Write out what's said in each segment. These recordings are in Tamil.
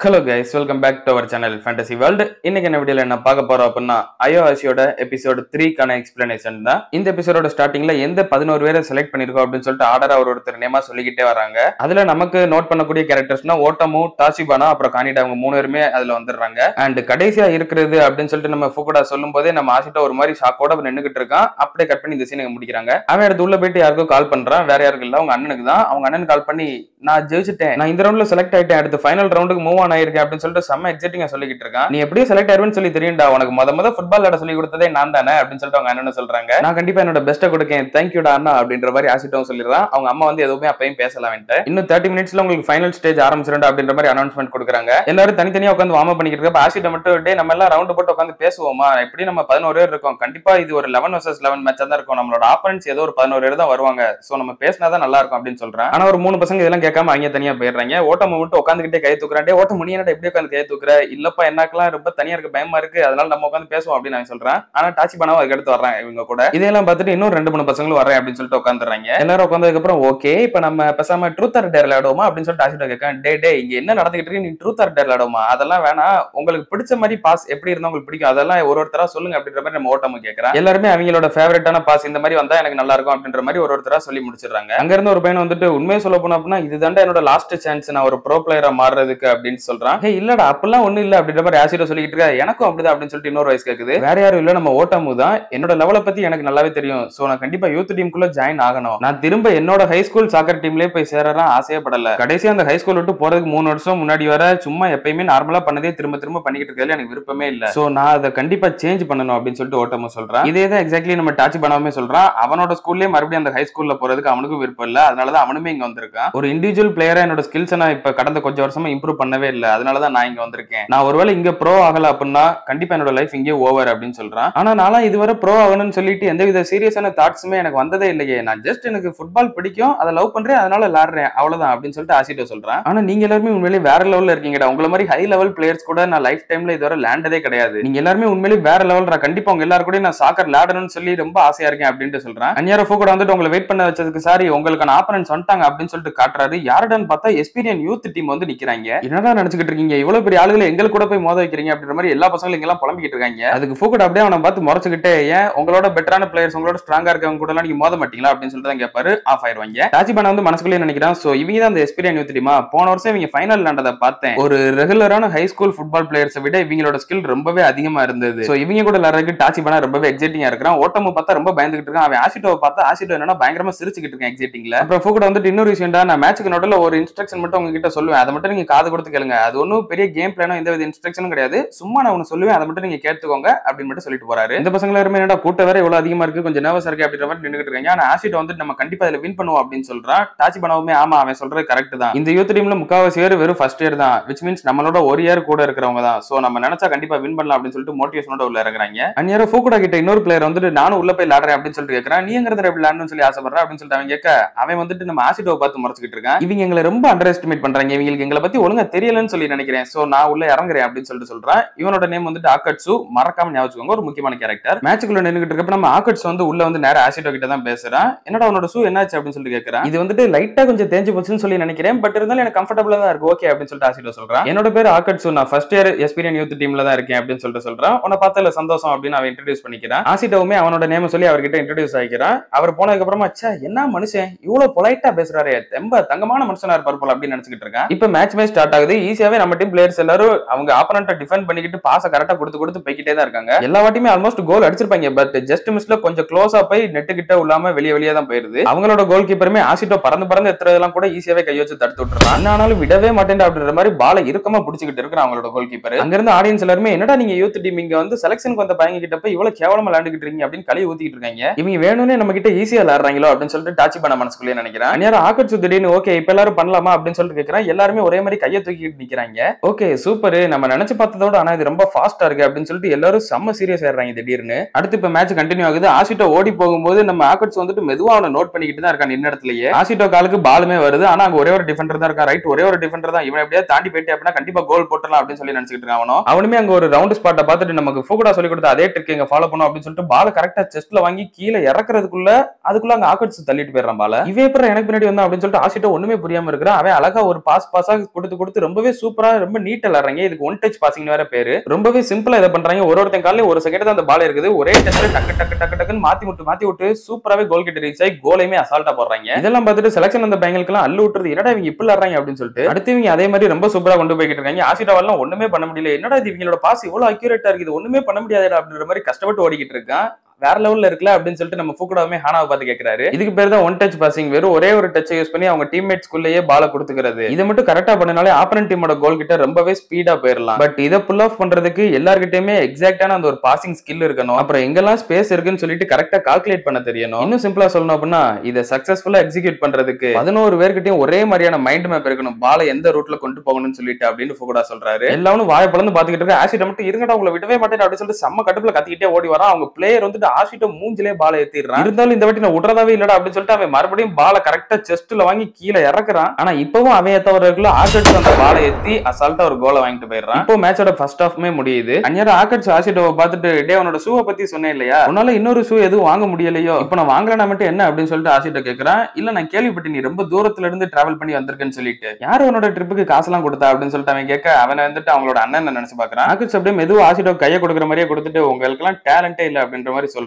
Hello guys, welcome back to our channel fantasy world. இன்னைக்கு என்ன வீடியோல என்ன பார்க்க போறோம் அப்படின்னா iOS-யோட எபிசோட் 3க்கான எக்ஸ்பிளனேஷன் தான். இந்த எபிசோடோட ஸ்டார்டிங்ல எந்த 11 பேரை செலக்ட் பண்ணிருக்கோம் அப்படின்னு சொல்லிட்டு ஆர்டரா ஒருத்தர் நேமா சொல்லிக்கிட்டே வராங்க. அதுல நமக்கு நோட் பண்ணக்கூடிய கேரக்டர்ஸ்னா ஓட்டமு, டாசிபானா, அப்புறம் கானிடா, அவங்க 3 பேருமே அதுல வந்துடுறாங்க. அண்ட் கடைசியா இருக்கிறது அப்படின்னு சொல்லிட்டு நம்ம ஃபுகுடா சொல்லும் போதே நம்ம ஆசிட்டோ ஒரு மாதிரி ஷாக்கோட நின்னுகிட்டு இருக்கான். அப்படியே கட் பண்ணி இந்த சீனை முடிக்கிறாங்க. அவன் எடுத்து உள்ள போயிட்டு யாருக்கோ கால் பண்றான். வேற யாருக்கும் இல்ல, அவங்க அண்ணனுக்கு தான். அவங்க அண்ணன் கால் பண்ணி நான் ஜெயிச்சிட்டேன், நான் இந்த ரவுண்ட்ல செலக்ட் ஆயிட்டேன், அடுத்து ஃபைனல் ரவுண்டுக்கு மூவ் ஆன் ஆயிருக்கேன் அப்படின்னு சொல்லிட்டு செம்ம எக்ஸைட்டிங்கா சொல்லிக்கிட்டு இருக்கான். நீ எப்படியும் செலக்ட் ஆயிருவேன்னு சொல்லி தெரியும்டா, உனக்கு முத ஃபுட்பால் ஆட சொல்லி கொடுத்ததே நான் தானே அப்படின்னு சொல்லிட்டு அவங்க அண்ணன் சொல்றாங்க. நான் கண்டிப்பா என்னோட பெஸ்ட்டை கொடுக்கேன், தேங்க்யூடா அண்ணா அப்படின்ற மாதிரி ஆசிட்டோம் சொல்லிடுறான். அவங்க அம்மா வந்து எதுவுமே அப்பயும் பேசலாம், இன்னும் 30 மினிட்ஸ்ல உங்களுக்கு ஃபைனல் ஸ்டேஜ் ஆரம்பிச்சிடும் அப்படின்ற மாதிரி அனௌன்ஸ்மெண்ட் கொடுக்குறாங்க. எல்லாரும் தனித்தனியா உட்காந்து வார்ம் அப் பண்ணிக்கிட்டு இருக்க ஆசிட்டோ மட்டும் டே நம்ம எல்லாம் ரவுண்ட் போட்டு உட்காந்து பேசுவோமா, எப்படி நம்ம 11 பேர் இருக்கோம், கண்டிப்பா இது ஒரு 11 vs 11 மேட்சா தான் இருக்கும், நம்மளோட ஆப்பனன்ட்ஸ் ஏதோ ஒரு 11 பேர் தான் வருவாங்க, சோ நம்ம பேசினாதான் நல்லா இருக்கும் அப்படின்னு சொல்றான். ஆனா ஒரு 3 பசங்க இதெல்லாம் கேட்காம அவங்க தனியா போயிடுறாங்க. ஓட்டம் மட்டும் உட்காந்துக்கிட்டே கை தூக்குறான். ஓட்ட முடியாது, எப்படி உட்காந்து கை தூக்குற, இல்லப்பா என்னக்கெல்லாம் ரொம்ப தனியா இருக்கு, பயமா இருக்கு, அதனால நம்ம உட்காந்து பேசுவோம் அப்படின்னு நான் சொல்றேன். ஆனா டாச்சிபானாவும் அதுக்கு அடுத்து வர்றாங்க இவங்க கூட. இதெல்லாம் பார்த்துட்டு இன்னும் 2-3 பசங்களும் வரேன் அப்படின்னு சொல்லிட்டு உட்காந்துறாங்க. எல்லாரும் உட்காந்ததுக்கு அப்புறம் ஓகே இப்ப நம்ம பேசாம ட்ரூத் ஆர் டேர் விளையாடுவோமா அப்படின்னு சொல்லிட்டு டாச்சிட்டோ கேட்கேன். டே இங்க என்ன நடந்துகிட்டு இருக்கு, நீ ட்ரூத் ஆர் டேர் விளையாடுவோமா, அதெல்லாம் வேணாம், உங்களுக்கு பிடிச்ச மாதிரி பாஸ் எப்படி இருந்தா உங்களுக்கு பிடிக்கும் அதெல்லாம் ஒருத்தரா சொல்லுங்க அப்படின்ற மாதிரி நம்ம ஓட்டமும் கேட்கறேன். எல்லாருமே அவங்களோட ஃபேவரட்டான பாஸ் இந்த மாதிரி வந்தா எனக்கு நல்லா இருக்கும் அப்படின்ற மாதிரி ஒருத்தரா சொல்லி முடிச்சிடுறாங்க. அங்க இருந்து ஒரு பையன் வந்துட்டு உண்மையை சொல்ல போனா அப்படின்னா இதுதான்டா என்னோட லாஸ்ட் சான்ஸ், நான் ஒரு ப்ரோ பிளேயரா மாறுறதுக்கு அப்படின்னு சொல்றான். ஹே இல்லடா அப்பெல்லாம் ஒண்ணு இல்ல அப்படின்ற மாதிரி ஆசிட்டோ சொல்லிட்டு இருக்கா. எனக்கும் அப்படிதான் அப்படின்னு சொல்லிட்டு இன்னொரு வயசு கேக்குது. வேற யாரும் இல்ல, நம்ம ஓட்டமு தான். என்னோட லெவலை பத்தி எனக்கு நல்லாவே தெரியும், சோ நான் கண்டிப்பா யூத் டீமுக்குள்ள ஜாயின் ஆகணும். நான் திரும்ப என்னோட ஹை ஸ்கூல் சாக்கர் டீம்லயே போய் சேரலாம் ஆசையப்படல. கடைசியா அந்த ஹை ஸ்கூல் விட்டு போறதுக்கு 3 வருஷம் முன்னாடி வர சும்மா எப்பயுமே நார்மலா பண்ணதே திரும்ப பண்ணிக்கிட்டு இருக்கிறதுல எனக்கு விருப்பமே இல்ல, சோ நான் அதை கண்டிப்பா சேஞ்ச் பண்ணணும் அப்படின்னு சொல்லிட்டு ஓட்டமு சொல்றான். இதே தான் எக்ஸாக்ட்லி நம்ம டாச்சிபானாவுமே சொல்றான். அவனோட ஸ்கூல்லே மறுபடியும் அந்த ஹை ஸ்கூல்ல போறதுக்கு அவனுக்கும் விருப்பம் இல்ல, அதனாலதான் அவனுமே இங்க வந்திருக்கான். ஒரு இண்டிவிஜுவல் பிளேயரா என்னோட ஸ்கில்ஸ் நான் இப்ப கடந்த கொஞ்சம் வருஷமா இம்ப்ரூவ் பண்ணவே இல்ல, அதனாலதான் நான் இங்க வந்திருக்கேன். நான் ஒருவேளை இங்க ப்ரோ ஆகல அப்படின்னா கண்டிப்பா என்னோட லைஃப் இங்கே ஓவர் அப்படின்னு சொல்றான். ஆனா நான் இதுவரை ப்ரோ ஆகணும்னு சொல்லிட்டு எந்தவித சீரியஸான தாட்ஸுமே எனக்கு வந்ததே இல்லையே, நான் ஜஸ்ட் எனக்கு ஃபுட்பால் பிடிக்கும், அதை லவ் பண்றேன், அதனால விளையாடுறேன் அவ்வளவுதான் அப்படின்னு சொல்லிட்டு ஆசிட்டோ சொல்றான். ஆனா நீங்க எல்லாருமே உண்மையிலேயே வேற லெவல்ல இருக்கீங்கடா, உங்களை மாதிரி ஹை லெவல் பிளேயர்ஸ் கூட நான் லைஃப் டைம்ல இதுவரை லேண்டதே கிடையாது, நீங்க எல்லாருமே உண்மையிலேயே வேற லெவல்ரா, கண்டிப்பா உங்க எல்லாரும் கூட நான் சாக்கர் விளையாடணும்னு சொல்லி ரொம்ப ஆசையா இருக்கேன் அப்படின்ட்டு சொல்றான். அந்நியார ஃபோகோட வந்துட்டு உங்களை வெயிட் பண்ண வச்சதுக்கு சாரி, உங்களுக்கான ஆப்பனன்ட்ஸ் வந்துட்டாங்க அப்படின்னு சொல்லிட்டு காட்டுறாரு. யாருடான்னு பார்த்தா எஸ்பீரியன் யூத் டீம் வந்து நிக்கிறாங்க. என்னடா நினைச்சுக்கிட்டு இருக்கீங்க, இவ்வளவு பெரிய ஆளுகளை எங்களுக்கு கூட போய் மோத வைக்கிறீங்க அப்படின்ற மாதிரி எல்லா பசங்களும் இங்க எல்லாம் புலம்பிக்கிட்டு இருக்காங்க. அதுக்கு ஃபோகோட அப்படியே அவனை பார்த்து முறைச்சுக்கிட்டே, ஏன் உங்களோட பெட்டரான பிளேயர்ஸ் உங்களோட ஸ்ட்ராங்கா இருக்கவங்க கூட எல்லாம் நீங்க மோத மாட்டீங்களா அப்படின்னு சொல்லிட்டு தான் கேட்பாரு. ஆஃப் ஆயிருவாங்க. டாச்சிபானா வந்து மனசுக்குள்ளே நினைக்கிறான், சோ இவங்க தான் அந்த எஸ்பீரியன் யூத் டீமா, போன வருஷம் இவங்க ஃபைனல் நடந்ததை பார்த்தேன், ஒரு ரெகுலரான ஹை ஸ்கூல் ஃபுட்பால் பிளேயர்ஸை விட இவங்களோட ஸ்கில் ரொம்பவே அதிகமா இருந்தது, சோ இவங்க கூட விளையாடுறதுக்கு டாச்சிபானா ரொம்பவே எக்ஸைட்டிங்கா இருக்கான். ஓட்டமு பார்த்தா ரொம்ப பயந்துகிட்டு இருக்கான். அவன் ஆசிட்டோவை பார்த்தா ஆசிட்டோ என்னன்னா பயங்கரமா சிரிச்சுக்கிட்டு இருக்கான் எக்ஸைட்டிங்ல. அப்புறம் ஃபோகோட வந்துட்டு இன்னொரு விஷயம், நான் மேட்சுக்கு நடுவுல ஒரு இன்ஸ்ட்ரக்ஷன் மட்டும் உங்ககிட்ட சொல்லுவேன், அதை மட்டும் நீங்க காது கொடுத்து கேளுங்க, அது ஒன்னும் பெரிய கேம் பிளானோ எந்த வித இன்ஸ்ட்ரக்ஷனும் கிடையாது, சும்மா நான் ஒன்னு சொல்லுவேன், அதை மட்டும் நீங்க கேட்டுக்கோங்க அப்படின்னு மட்டும் சொல்லிட்டு போறாரு. இந்த பசங்க எல்லாரும் என்னடா கூட்ட வேற இவ்வளவு அதிகமா இருக்கு, கொஞ்சம் நர்வஸா இருக்கு அப்படின்ற மாதிரி நின்னுட்டு இருக்காங்க. ஆனா ஆசிட்டோ வந்துட்டு நம்ம கண்டிப்பா இதுல வின் பண்ணுவோம் அப்படின்னு சொல்றான். டாச்சிபானாவுமே ஆமா அவன் சொல்றது கரெக்ட் தான், இந்த யூத் டீம்ல முக்காவாசி பேர் வெறும் ஃபர்ஸ்ட் இயர் தான், which means நம்மளோட ஒரு இயர் கூட இருக்கிறவங்க தான், சோ நம்ம நினைச்சா கண்டிப்பா வின் பண்ணலாம் அப்படின்னு சொல்லிட்டு மோட்டிவேஷனோட உள்ள இறங்குறாங்க. அந்நியார ஃபோகோடா கிட்ட இன்னொரு பிளேயர் வந்துட்டு நானும் உள்ள போய் விளையாடுறேன் அப்படின்னு சொல்லிட்டு கேட்கறான். நீ எங்கிறது எப்படி விளையாடணும்னு சொல்லி ஆசைப்படுற அப்படின்னு சொல்லிட்டு அவன் கேட்க, அவன் வந்துட்டு நம்ம ஆசிட்டோவை பார்த்து முறைச்சிட்டு இருக்கான். இவங்க எங்களை ரொம்ப அண்டர் எஸ்டிமேட் பண்றாங்க, இவங்களுக்கு எங்களை பத்தி ஒழுங்கா தெரியலன்னு சொல்லி நினைக்கிறேன், சோ நான் உள்ள இறங்குறேன் அப்படின்னு சொல்லிட்டு சொல்றான். இவனோட நேம் வந்துட்டு ஆக்கட்சு, மறக்காம ஞாபகம், ஒரு முக்கியமான கேரக்டர். மேட்சுக்குள்ள நின்னுகிட்டு இருக்கப்ப நம்ம ஆக்கட்சு வந்து உள்ள வந்து நேரா ஆசிட்டோ கிட்ட தான் பேசுறான். என்னடா உன்னோட ஷூ என்னாச்சு அப்படின்னு சொல்லிட்டு கேட்கறான். இது வந்துட்டு லைட்டா கொஞ்சம் தேஞ்சு போச்சுன்னு சொல்லி நினைக்கிறேன், பட் இருந்தாலும் எனக்கு கம்ஃபர்டபுளா தான் இருக்கு, ஓகே அப்படின்னு சொல்லிட்டு ஆசிட்டோ சொல்றான். என்னோட பேர் ஆக்கட்சு, நான் ஃபர்ஸ்ட் இயர் எஸ்பீரியன் யூத் டீம்ல தான் இருக்கேன் அப்படின்னு சொல்லிட்டு சொல்றான். உன்னை பார்த்ததுல சந்தோஷம் அப்படின்னு அவன் இன்ட்ரோடியூஸ் பண்ணிக்கிறான். ஆசிட்டோவுமே அவனோட நேம சொல்லி அவர்கிட்ட இன்ட்ரோடியூஸ் ஆகிக்கிறான். அவர் போனதுக்கு அப்புறமா என்ன மனுஷன் இவ்வளவு பொலைட்டா பேசுறாரு, ரொம்ப தங்கமான மனுஷனா இருப்பார் போல அப்படின்னு நினைச்சிட்டு இருக்கான். இப்ப மேட்ச்மே ஸ்டார்ட் ஆகுது. ஈஸியாவே நம்ம டீம் பிளேயர்ஸ் எல்லாரும் அவங்க ஆப்பனண்ட்டை டிஃபெண்ட் பண்ணிக்கிட்டு பாஸை கரெக்டா கொடுத்து போய்கிட்டே தான் இருக்காங்க. எல்லா வாட்டியுமே ஆல்மோஸ்ட் கோல் அடிச்சிருப்பாங்க, பட் ஜஸ்ட் மிஸ்ல கொஞ்சம் க்ளோஸா போய் நெட்டு கிட்ட உள்ளாம வெளியே தான் போயிருது. அவங்களோட கோல் கீப்பருமே ஆசிட்டோ பறந்து எத்துறதெல்லாம் கூட ஈஸியாவே கையை வச்சு தடுத்து விட்டுறான். ஆனாலும் விடவே மாட்டேன் அப்படின்ற மாதிரி பாலை இறுக்கமா பிடிச்சிக்கிட்டு இருக்கிற அவங்களோட கோல் கீப்பர். அங்க இருந்து ஆடியன்ஸ் எல்லாருமே என்னடா நீங்க யூத் டீம் இங்க வந்து செலக்ஷனுக்கு வந்த பையங்க கிட்ட போய் இவ்வளவு கேவலமா விளையாண்டுகிட்டு இருக்கீங்க அப்படின்னு கழுவி ஊத்திக்கிட்டு இருக்காங்க, இவங்க வேணும்னே நம்ம கிட்ட ஈஸியா விளையாடுறாங்களோ அப்படின்னு சொல்லிட்டு டாச்சிபானா மனசுக்குள்ளே நினைக்கிறேன். நேரம் ஆக்கட்சு திடீர்னு ஓகே இப்ப எல்லாரும் பண்ணலாமா அப்படின்னு சொல்லிட்டு கேட்கிறேன். எல்லாருமே ஒரே மாதிரி கையை தூக்கிட்டு நிக்கிறாங்க. ஓகே சூப்பர், நம்ம நினைச்சு பார்த்ததோட ஆனா இது ரொம்ப ஃபாஸ்டா இருக்கு அப்படின்னு சொல்லிட்டு எல்லாரும் செம்ம சீரியஸ் ஆயிடுறாங்க திடீர்னு. அடுத்து இப்ப மேட்ச் கண்டினியூ ஆகுது. ஆசிட்டோ ஓடி போகும்போது நம்ம ஆக்கட்சு வந்துட்டு மெதுவா அவனை நோட் பண்ணிக்கிட்டு தான் இருக்கான் நின்ன இடத்துலயே. ஆசிட்டோ காலுக்கு பாலுமே வருது, ஆனா அங்க ஒரே ஒரு டிஃபெண்டர் தான் இருக்கான். ரைட், ஒரே ஒரு டிஃபெண்டர் தான். இவன் எப்படியா தாண்டி போயிட்டு அப்படின்னா கண்டிப்பா கோல் போட்டலாம் அப்படின்னு சொல்லி நினைச்சிட்டு இருக்கான். அவனுமே அங்க ஒரு ரவுண்ட் ஸ்பாட்டை பார்த்துட்டு நமக்கு ஃபோகோடா சொல்லி கொடுத்த அதே ட்ரிக் இங்க ஃபாலோ பண்ணும் அப்படின்னு சொல்லிட்டு பால கரெக்டா செஸ்ட்ல வாங்கி கீழே இறக்குறதுக்குள்ள அதுக்குள்ள அங்க ஆக்கட்சு தள்ளிட்டு போயிடறான் பால. இவே அப்புறம் எனக்கு பின்னாடி வந்தான் அப்படின்னு சொல்லிட்டு ஆசிட்டோ ஒண்ணுமே புரியாம இருக்கிறான். அவன் அழகா ஒரு பாஸா கொடுத்து ரொம்பவே ரொம்பவே சூப்பரா ரொம்ப நீட்டா விளையாடுறாங்க. இதுக்கு ஒன் டச் பாசிங் வேற பேரு. ரொம்பவே சிம்பிளா இதை பண்றாங்க. ஒருத்தன் காலையில ஒரு செகண்ட் தான் அந்த பால் இருக்குது. ஒரே டச்ல டக்கு டக்கு டக்கு டக்குன்னு மாத்தி விட்டு சூப்பராவே கோல் கிட்ட ரீச் ஆகி கோலையுமே அசால்ட்டா போடுறாங்க. இதெல்லாம் பார்த்துட்டு செலக்ஷன் அந்த பையங்களுக்கெல்லாம் அள்ளு விட்டுறது, என்னடா இவங்க இப்படி விளையாடுறாங்க அப்படின்னு சொல்லிட்டு அடுத்து இவங்க அதே மாதிரி ரொம்ப சூப்பரா கொண்டு போய்கிட்டு இருக்காங்க. ஆசிட்டாவெல்லாம் ஒண்ணுமே பண்ண முடியல. என்னடா இது இவங்களோட பாஸ் இவ்வளவு அக்யூரேட்டா இருக்குது, ஒண்ணுமே பண்ண முடியாதுடா அப்படின்ற மாதிரி கஷ்டப்பட்டு ஓடிக்கிட்டு இருக்கான். வேற லெவல்ல இருக்குல அப்படின்னு சொல்லிட்டு நம்ம ஃபுகுடாவுமே ஹானாவை பார்த்து கேட்கிறாரு. இதுக்கு பேர் தான் ஒன் டச் பாசிங். வெறும் ஒரே ஒரு டச்சை யூஸ் பண்ணி அவங்க டீம்மேட்ஸ்குள்ளேயே பால கொடுத்துக்கிறது. இதை மட்டும் கரெக்டா பண்ணனாலே ஆப்பனன்ட் டீமோட கோல் கிட்ட ரொம்பவே ஸ்பீடா போயிடலாம். பட் இதை புல் ஆஃப் பண்றதுக்கு எல்லார்கிட்டயுமே எக்ஸாக்டான அந்த ஒரு பாசிங் ஸ்கில் இருக்கணும். அப்புறம் எங்கெல்லாம் ஸ்பேஸ் இருக்குன்னு சொல்லிட்டு கரெக்டா கால்குலேட் பண்ண தெரியணும். இன்னும் சிம்பிளா சொல்லணும் அப்படின்னா இதை சக்சஸ்ஃபுல்லா எக்ஸிக்யூட் பண்றதுக்கு 11 பேர்கிட்டயும் ஒரே மாதிரியான மைண்ட் மேப் இருக்கணும். பால எந்த ரூட்ல கொண்டு போகணும்னு சொல்லிட்டு அப்படின்னு ஃபுகுடா சொல்றாரு. எல்லாரும் வாயை பிளந்து பாத்துக்கிட்டு இருக்க. ஆசிட்ட மட்டும் இருங்கடா உங்களை விடவே மாட்டேன் அப்படின்னு சொல்லிட்டு செம்ம கடுப்புல கத்திக்கிட்டே ஓடி வரான். அவங்க பிளேயர் வந்துட்டு ஆசிட்ட மூஞ்சிலே பால ஏத்திடுறான். இருந்தாலும் இந்த வாட்டி நான் விடுறதாவே இல்லடா அப்படின்னு சொல்லிட்டு அவன் மறுபடியும் பால கரெக்டா செஸ்ட்ல வாங்கி கீழே இறக்குறான். ஆனா இப்பவும் அவன் ஏத்தவர்களுக்குள்ள ஆக்கட்ஸ் அந்த பால ஏத்தி அசால்ட்டா ஒரு கோலை வாங்கிட்டு போயிடுறான். இப்போ மேட்சோட ஃபர்ஸ்ட் ஹாஃப்மே முடியுது. அந்நேரம் ஆக்கட்ஸ் ஆசிட்டோவை பார்த்துட்டு டே உன்னோட ஷூவை பத்தி சொன்னேன் இல்லையா, உன்னால இன்னொரு ஷூ எதுவும் வாங்க முடியலையோ, இப்போ நான் வாங்கலனா மட்டும் என்ன அப்படின்னு சொல்லிட்டு ஆசிட்டோ கேட்கறான். இல்ல நான் கேள்விப்பட்டு நீ ரொம்ப தூரத்துல இருந்து டிராவல் பண்ணி வந்திருக்கேன்னு சொல்லிட்டு யாரு உன்னோட ட்ரிப்புக்கு காசெல்லாம் கொடுத்தா அப்படின்னு சொல்லிட்டு அவன் கேட்க அவனை வந்துட்டு அவங்களோட அண்ணன் நினைச்சு பாக்குறான். ஆக்கட்ஸ் அப்படியே மெதுவா ஆசிட்டோ கையை கொடுக்குற மாதிரியே கொடுத்துட்டு உங்களுக்கு எல்லாம் டேலண்டே இல்ல அப்படின்ற மாதிரி சொல்றான்.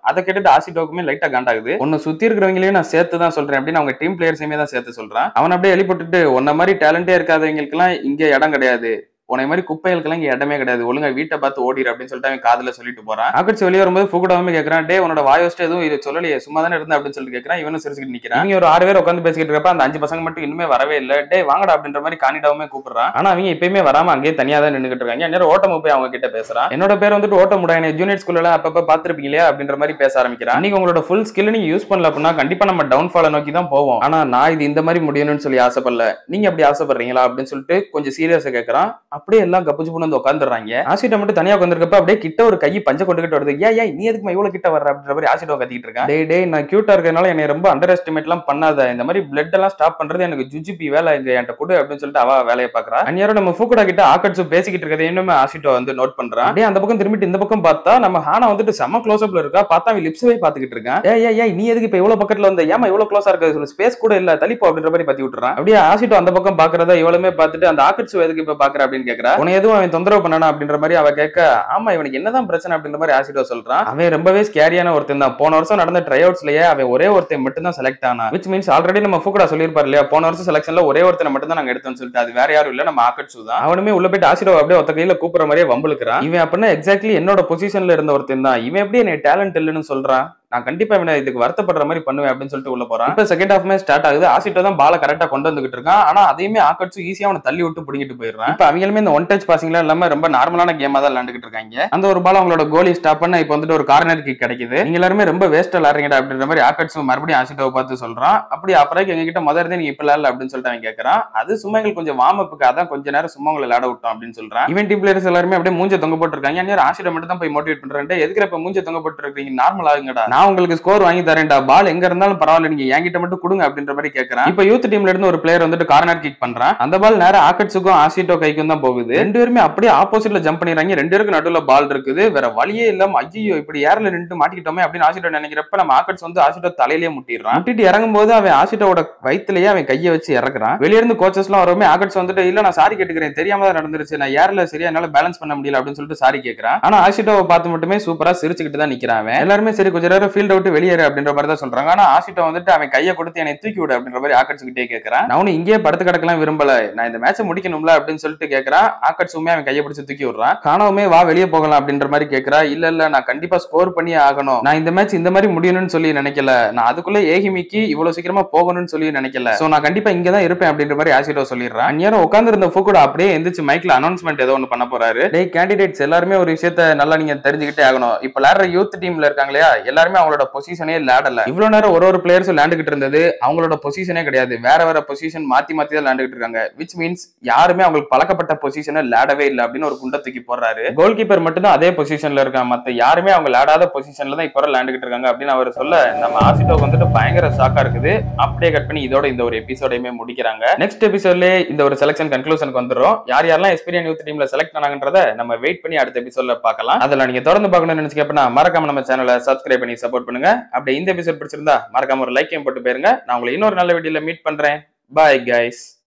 அதை கேட்டுட்டு ஆசிட்டோக்குமே லைட்டா காண்டாகுது. உன்னை சுத்தி இருக்கிறவங்களையும் நான் சேர்த்து தான் சொல்றேன் அப்படின்னு அவங்க டீம் பிளேயர்ஸையுமே தான் சேர்த்து சொல்றான். அவன் அப்படியே எழுப்பிட்டு உன்ன மாதிரி டேலண்டே இருக்காதவங்களுக்கு எல்லாம் இங்க இடம் கிடையாது, உன்னை மாதிரி குப்பைகளுக்கெல்லாம் இங்க இடமே கிடையாது, ஒழுங்கா வீட்டை பார்த்து ஓடிடு அப்படின்னு சொல்லிட்டு அவன் காதுல சொல்லிட்டு போறான். ஆக்கட்ஸ் வெளியே வரும்போது ஃபுகுடாவுமே கேட்கறான், டே உன்னோட வாயோஸ்ட் எதுவும் இது சொல்லலையே, சும்மா தானே இருந்தா அப்படின்னு சொல்லிட்டு கேட்கறான். இவனும் சிரிச்சுட்டு நிக்கிறான். இவங்க ஒரு 6 பேர் உட்காந்து பேசிக்கிட்டு இருக்கப்ப அந்த 5 பசங்க மட்டும் இன்னுமே வரவே இல்லை. டே வாங்கடா அப்படின்ற மாதிரி கானிடாவுமே கூப்பிடுறான். ஆனா அவங்க எப்பயுமே வராம அங்கேயே தனியா தான் நின்றுட்டு இருக்காங்க. நேரம் ஓட்டம் போய் அவங்க கிட்ட பேசுறான். என்னோட பேர் வந்துட்டு ஓட்ட முடியாது, ஜூனியர் ஸ்கூல்ல அப்பப்ப பாத்துருப்பீங்களா அப்படின்ற மாதிரி பேச ஆரம்பிக்கிறான். நீங்க உங்களோட ஃபுல் ஸ்கில் நீங்க யூஸ் பண்ணல அப்படின்னா கண்டிப்பா நம்ம டவுன் ஃபால நோக்கி தான் போவோம். ஆனா நான் இது இந்த மாதிரி முடியணும்னு சொல்லி ஆசைப்படல, நீங்க அப்படி ஆசைப்படுறீங்களா அப்படின்னு சொல்லிட்டு கொஞ்சம் சீரியஸா கேட்கறான். அப்படியே எல்லாம் கப்புச்சு வந்து உட்காந்துறாங்க. ஆசிட்ட மட்டும் தனியா உட்கார்ந்திருக்கப்ப அப்படியே கிட்ட ஒரு கை பஞ்ச கொண்டுகிட்டு வருது. ஏய் நீ எதுக்கு இவ்வளவு கிட்ட வர்ற அப்படின்ற மாதிரி ஆசிட்ட கத்திட்டு இருக்கான். டேய் நான் கியூட்டா இருக்கறனால என்னை ரொம்ப அண்டர் எஸ்டிமேட் எல்லாம் பண்ணாத, இந்த மாதிரி பிளட் எல்லாம் ஸ்டாப் பண்றது எனக்கு ஜுஜிபி வேலை, இங்க என்கிட்ட கொடு அப்படின்னு சொல்லிட்டு அவ வேலையை பாக்குறா. அந்நேரம் நம்ம ஃபுகுடா கிட்ட ஆக்கட்ஸ் பேசிக்கிட்டு இருக்கதை இன்னுமே ஆசிட்டோ வந்து நோட் பண்றான். அப்படியே அந்த பக்கம் திரும்பிட்டு இந்த பக்கம் பார்த்தா நம்ம ஹானா வந்துட்டு செம க்ளோஸ் அப்ல இருக்கா. பார்த்தா அவன் லிப்ஸ்வே பாத்துக்கிட்டு இருக்கான். ஏய் நீ எதுக்கு இப்ப இவ்வளவு பக்கத்துல வந்த, ஏமா இவ்வளவு க்ளோஸா இருக்க, சொல்லு ஸ்பேஸ் கூட இல்ல தள்ளிப்போ அப்படின்ற மாதிரி பத்தி விட்டுறான். அப்படியே ஆசிட்டோ அந்த பக்கம் பாக்குறத இவளுமே பார்த்துட்டு அந்த ஆக்கட்ஸ் எதுக்கு இப்ப பாக்குற அப்படின்னு கேக்குறா. உன எதுவும் அவன் தொந்தரவு பண்ணனா அப்படின்ற மாதிரி அவ கேட்க, ஆமா இவனுக்கு என்னதான் பிரச்சனை அப்படின்ற மாதிரி ஆசிட்டோ சொல்றான். அவன் ரொம்பவே ஸ்கேரியான ஒருத்தன் தான். போன வருஷம் நடந்த ட்ரை அவுட்ஸ்லயே அவன் ஒரே ஒருத்தன் மட்டும் தான் செலக்ட் ஆனா, which means ஆல்ரெடி நம்ம ஃபுகுடா சொல்லிருப்பாரு இல்லையா, போன வருஷம் செலக்ஷன்ல ஒரே ஒருத்தனை மட்டும் தான் நாங்க எடுத்தோம்னு சொல்லிட்டு, அது வேற யாரும் இல்ல நம்ம ஆக்கட்சு தான். அவனுமே உள்ள போயிட்டு ஆசிட்டோ அப்படியே ஒத்த கையில கூப்பிடுற மாதிரியே வம்புலுக்குறான். இவன் அப்படின்னா எக்ஸாக்ட்லி என்னோட பொசிஷன்ல இருந்த ஒருத்தன் தான், இவன் எப்படி என்ன டேலண்ட் இல்லைன்னு சொல்றான், நான் கண்டிப்பா இவனை இதுக்கு வருத்தப்படுற மாதிரி பண்ணுவேன் அப்படின்னு சொல்லிட்டு உள்ள போறான். இப்ப செகண்ட் ஹாஃப்மே ஸ்டார்ட் ஆகுது. ஆசிட்டோ தான் பால கரெக்டா கொண்டு வந்துகிட்டு இருக்கான். ஆனா அதையுமே ஆக்கட்சு ஈஸியா அவனை தள்ளி விட்டு புடிங்கிட்டு போயிடுறான். இப்ப அவங்களுமே இந்த ஒன் டச் பாசிங்ல இல்லாம ரொம்ப நார்மலான கேமா தான் விளையாண்டுட்டு இருக்காங்க. அந்த ஒரு பால் அவங்களோட கோலி ஸ்டாப் பண்ண இப்ப வந்துட்டு ஒரு கார்னர் கிக் கிடைக்குது. நீங்க எல்லாருமே ரொம்ப வேஸ்டா விளையாடுறீங்கடா அப்படின்ற மாதிரி ஆக்கட்சு மறுபடியும் ஆசிட்டோவை பார்த்து சொல்றான். அப்படி அப்புறம் எங்க கிட்ட முதல்ல நீங்க இப்ப விளையாடல அப்படின்னு சொல்லிட்டு அவன் கேட்கறான். அது சும்மா எங்களுக்கு கொஞ்சம் வார்ம் அப்புக்கு, அதான் கொஞ்ச நேரம் சும்மா உங்களை விளையாட விட்டோம் அப்படின்னு சொல்றான். இவன் டீம் பிளேயர்ஸ் எல்லாருமே அப்படியே மூஞ்ச தொங்க போட்டு இருக்காங்க. ஆசிட்டோ மட்டும் தான் போய் மோட்டிவேட் பண்றேன். எதுக்கு இப்ப மூஞ்ச தொங்க போட்டு இருக்கீங்க, நார்மல் ஆகுங்கடா, நான் உங்களுக்கு ஸ்கோர் வாங்கி தரேன்டா, பால் எங்க இருந்தாலும் பரவாயில்ல நீங்க என்கிட்ட மட்டும் கொடுங்க அப்படின்ற மாதிரி கேட்கறான். இப்ப யூத் டீம்ல இருந்து ஒரு பிளேயர் வந்துட்டு கார்னர் கிக் பண்றான். அந்த பால் நேரா ஆக்கட்ஸுக்கும் ஆசிட்டோ கைக்கும் தான் போகுது. ரெண்டு பேருமே அப்படியே ஆப்போசிட்ல ஜம்ப் பண்ணிடுறாங்க. ரெண்டு பேருக்கு நடுவுல பால் இருக்குது. வேற வழியே இல்லாம ஐயோ இப்படி ஏர்ல நின்று மாட்டிக்கிட்டோமே அப்படின்னு ஆசிட்டோ நினைக்கிறப்ப நம்ம ஆக்கட்ஸ் வந்து ஆசிட்டோ தலையிலேயே முட்டிடுறான். முட்டிட்டு இறங்கும் போது அவன் ஆசிட்டோட வயிற்றுலயே அவன் கையை வச்சு இறக்குறான். வெளிய இருந்து கோச்சஸ் எல்லாம் வரவுமே ஆக்கட்ஸ் வந்துட்டு இல்ல நான் சாரி கேட்டுக்கிறேன், தெரியாம தான் நடந்துருச்சு, நான் ஏர்ல சரியா என்னால பேலன்ஸ் பண்ண முடியல அப்படின்னு சொல்லிட்டு சாரி கேட்கறான். ஆனா ஆசிட்டோவை பார்த்து மட்டுமே சூப்பரா சிரிச்சுக்கிட்டு தான் நிக்கிறான். எல்லாருமே சரி கொஞ்ச நேரம் ஃபீல்ட் அவுட் வெளியேறு அப்படின்ற மாதிரி தான் சொல்றாங்க. ஆனா ஆசிட்டோ வந்துட்டு அவன் கையை கொடுத்து என்னை தூக்கி விடு அப்படின்ற மாதிரி ஆக்கட்ஸ் கிட்டே கேட்கறான். நான் இங்கேயே படுத்து கிடக்கலாம் விரும்பல, நான் இந்த மேட்சை முடிக்கணும்ல அப்படின்னு சொல்லிட்டு கேட்கறான். ஆக்கட்ஸுமே அவன் கையை பிடிச்சு தூக்கி விடுறான். காணவுமே வா வெளியே போகலாம் அப்படின்ற மாதிரி கேட்கறா. இல்ல நான் கண்டிப்பா ஸ்கோர் பண்ணி ஆகணும், நான் இந்த மேட்ச் இந்த மாதிரி முடியணும்னு சொல்லி நினைக்கல, நான் அதுக்குள்ள ஏகிமிக்கு இவ்வளவு சீக்கிரமா போகணும்னு சொல்லி நினைக்கல, சோ நான் கண்டிப்பா இங்க தான் இருப்பேன் அப்படின்ற மாதிரி ஆசிட்டோ சொல்லிடுறான். அந்நேரம் உட்கார்ந்து இருந்த ஃபுகுடா அப்படியே எந்திரிச்சு மைக்ல அனௌன்ஸ்மெண்ட் ஏதோ ஒன்று பண்ண போறாரு. டேய் கேண்டிடேட்ஸ் எல்லாருமே ஒரு விஷயத்த நல்லா நீங்க தெரிஞ்சுக்கிட்டே ஆகணும். இப்ப விளையாடுற யூத் டீம்ல இருக்காங்க இல்லையா, எல்லாருமே அவங்களோட பொசிஷனே விளையாடல. இவ்வளவு நேரம் ஒரு பிளேயர்ஸ் விளையாண்டுகிட்டு இருந்தது அவங்களோட பொசிஷனே கிடையாது, வேற பொசிஷன் மாத்தி தான் விளையாண்டுகிட்டு இருக்காங்க. which means யாருமே அவங்களுக்கு பழக்கப்பட்ட பொசிஷனை விளையாடவே இல்லை அப்படின்னு ஒரு குண்டை தூக்கி போடுறாரு. கோல் கீப்பர் மட்டும் தான் அதே பொசிஷன்ல இருக்காங்க, மத்த யாருமே அவங்க விளையாடாத பொசிஷன்ல தான் இப்ப விளையாண்டுகிட்டு இருக்காங்க அப்படின்னு அவர் சொல்ல நம்ம ஆசிட்டோக்கு வந்துட்டு பயங்கர ஷாக்கா இருக்குது. அப்படியே கட் பண்ணி இதோட இந்த ஒரு எபிசோடையுமே முடிக்கிறாங்க. நெக்ஸ்ட் எபிசோட்ல இந்த ஒரு செலக்ஷன் கன்க்ளூஷனுக்கு வந்துரும். யாரெல்லாம் எக்ஸ்பீரியன்ஸ் யூத் டீம்ல செலக்ட் ஆனாங்கன்றத நம்ம வெயிட் பண்ணி அடுத்த எபிசோட்ல பார்க்கலாம். அதெல்லாம் நீங்க தொடர்ந்து பார்க்கணும்னு நினைச்சீங்கன்னா மறக்காம நம்ம சேனலை சப்ஸ்கிரைப் பண்ணி சப்போர்ட் பண்ணுங்க. அப்படியே இந்த எபிசோட் பிடிச்சிருந்தா மறக்காம ஒரு லைக்கையும் போட்டு போயிருங்க. நான் உங்களை இன்னொரு நல்ல வீடியோல மீட் பண்றேன். Bye guys.